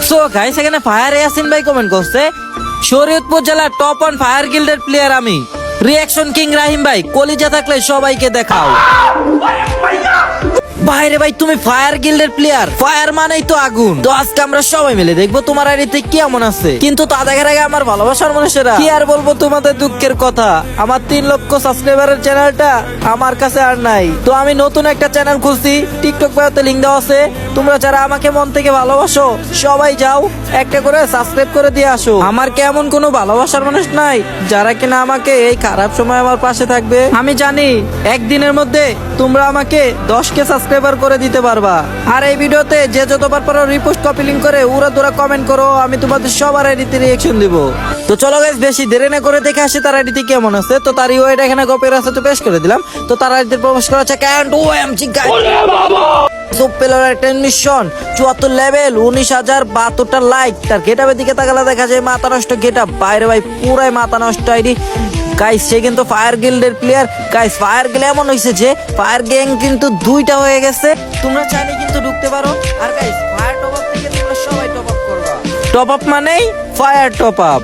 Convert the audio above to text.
So guys এখানে fire Yasin ভাই comment করছে, শরীয়তপুর জেলার টপ 1 ফায়ার গিল্ডের প্লেয়ার আমি। রিঅ্যাকশন কিং রাহিম ভাই, কলিজা থাকলে সবাইকে দেখাও। ভাইরে ভাই, তুমি ফায়ার গিল্ডের প্লেয়ার, ফায়ার মানেই তো আগুন। তো আজকে আমরা সবাই মিলে দেখবো তোমার আইডিতে কেমন আছে। কিন্তু তা দেখার আগে আমার ভালোবাসার মানুষেরা, কি আর বলবো তোমাদের দুঃখের কথা, আমার 3 লক্ষ সাবস্ক্রাইবারের চ্যানেলটা আমার কাছে আর নাই। তো আমি নতুন একটা চ্যানেল খুলছি, টিকটক বায়োতে লিংক দেওয়া আছে। তোমরা যারা আমাকে মন থেকে ভালোবাসো সবাই যাও একটা করে সাবস্ক্রাইব করে দিয়ে আসো। আমার কি এমন কোনো ভালোবাসার মানুষ নাই যারা কিনা আমাকে এই খারাপ সময় আমার পাশে থাকবে? আমি জানি একদিনের মধ্যে তোমরা আমাকে 10K সাবস্ক্রাইবার করে দিতে পারবা। আর এই ভিডিওতে যে যতবার পারো রিপোস্ট, কপি লিংক করে উড়া দুরা কমেন্ট করো, আমি তোমাদের সবার আইডিতে রিঅ্যাকশন দিব। তো চলো গাইস, বেশি দেরি না করে দেখে আসি তার আইডিতে কেমন আছে। তো তার ইউআইডি এখানে কপি রাস্তা তো পেশ করে দিলাম। তো তার আইডিতে প্রবেশ করা আছে ক্যান্ট ওএমজি গাইস। সুপেলার একটা মিশন, 74 লেভেল, 19,072টা লাইক। তার গেটআপের দিকে তাকালে দেখা যায় মাথা নষ্ট গেটআপ। বাইরে ভাই পুরাই মাথা নষ্ট আইডি গাইস। সে কিন্তু ফায়ার গিল্ডের প্লেয়ার গাইস। ফায়ার গিল্ড এমন হয়েছে যে ফায়ার গ্যাং কিন্তু 2টা হয়ে গেছে। তোমরা চাইলে কিন্তু ঢুকতে পারো। আর গাইস ফায়ার টপ আপ থেকে তোমরা সবাই টপ আপ করবা। টপ আপ মানেই ফায়ার টপ আপ।